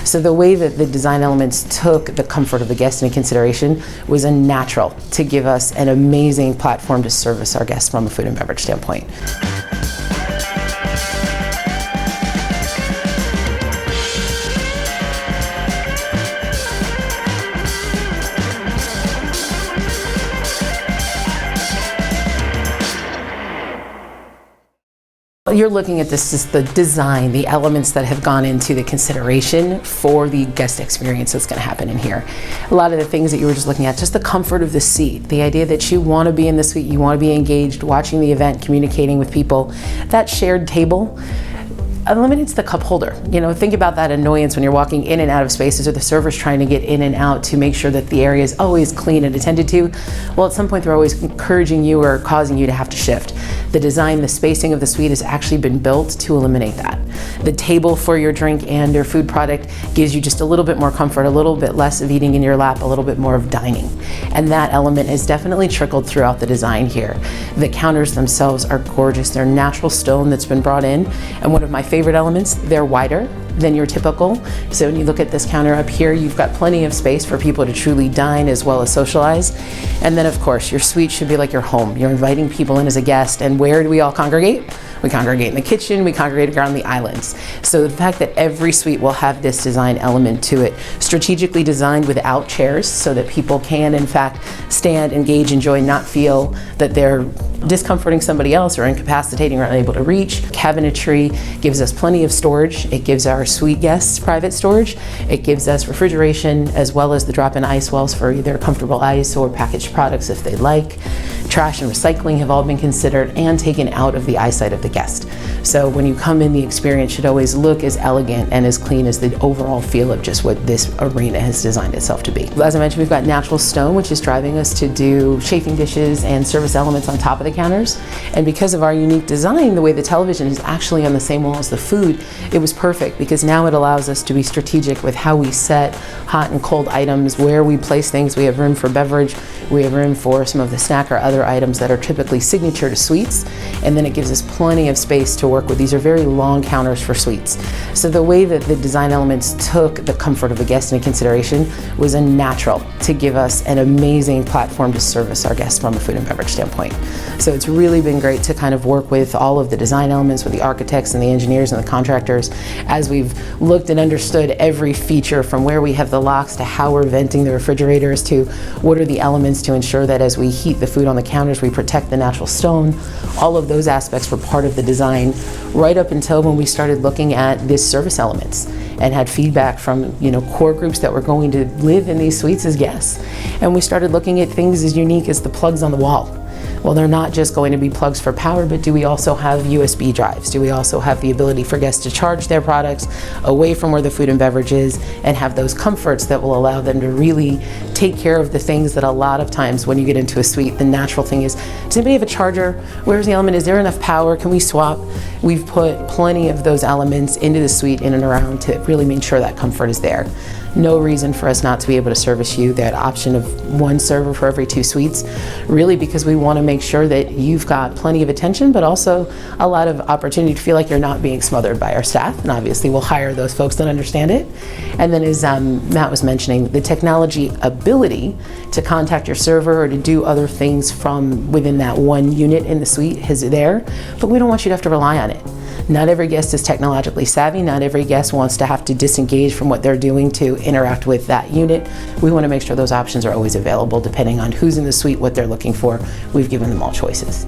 So the way that the design elements took the comfort of the guest into consideration was a natural to give us an amazing platform to service our guests from a food and beverage standpoint. You're looking at this as the design, the elements that have gone into the consideration for the guest experience that's going to happen in here. A lot of the things that you were just looking at, just the comfort of the seat, the idea that you want to be in the suite, you want to be engaged, watching the event, communicating with people. That shared table eliminates the cup holder. You know, think about that annoyance when you're walking in and out of spaces, or the server's trying to get in and out to make sure that the area is always clean and attended to. Well, at some point they're always encouraging you or causing you to have to shift. The design, the spacing of the suite has actually been built to eliminate that. The table for your drink and your food product gives you just a little bit more comfort, a little bit less of eating in your lap, a little bit more of dining. And that element is definitely trickled throughout the design here. The counters themselves are gorgeous. They're natural stone that's been brought in. And one of my favorite elements, they're wider than your typical. So when you look at this counter up here, you've got plenty of space for people to truly dine as well as socialize. And then of course, your suite should be like your home. You're inviting people in as a guest, and where do we all congregate? We congregate in the kitchen, we congregate around the islands. So the fact that every suite will have this design element to it, strategically designed without chairs so that people can in fact stand, engage, enjoy, not feel that they're discomforting somebody else or incapacitating or unable to reach. Cabinetry gives us plenty of storage. It gives our suite guests private storage. It gives us refrigeration as well as the drop-in ice wells for either comfortable ice or packaged products if they like. Trash and recycling have all been considered and taken out of the eyesight of the guest. So when you come in, the experience should always look as elegant and as clean as the overall feel of just what this arena has designed itself to be. As I mentioned, we've got natural stone, which is driving us to do chafing dishes and service elements on top of the counters. And because of our unique design, the way the television is actually on the same wall as the food, it was perfect because now it allows us to be strategic with how we set hot and cold items, where we place things. We have room for beverage, we have room for some of the snack or other items that are typically signature to suites, and then it gives us plenty of space to work with. These are very long counters for suites. So the way that the design elements took the comfort of the guest into consideration was a natural to give us an amazing platform to service our guests from a food and beverage standpoint. So it's really been great to kind of work with all of the design elements, with the architects and the engineers and the contractors, as we've looked and understood every feature, from where we have the locks to how we're venting the refrigerators to what are the elements to ensure that as we heat the food on the counters, we protect the natural stone. All of those aspects were part of the design right up until when we started looking at this service elements and had feedback from, you know, core groups that were going to live in these suites as guests. And we started looking at things as unique as the plugs on the wall. Well, they're not just going to be plugs for power, but do we also have USB drives? Do we also have the ability for guests to charge their products away from where the food and beverage is and have those comforts that will allow them to really take care of the things that a lot of times when you get into a suite, the natural thing is, does anybody have a charger? Where's the element? Is there enough power? Can we swap? We've put plenty of those elements into the suite in and around to really make sure that comfort is there. No reason for us not to be able to service you that option of one server for every 2 suites, really because we want to make sure that you've got plenty of attention, but also a lot of opportunity to feel like you're not being smothered by our staff. And obviously we'll hire those folks that understand it. And then as Matt was mentioning, the technology ability to contact your server or to do other things from within that one unit in the suite is there, but we don't want you to have to rely on it. Not every guest is technologically savvy. Not every guest wants to have to disengage from what they're doing to interact with that unit. We want to make sure those options are always available depending on who's in the suite, what they're looking for. We've given them all choices.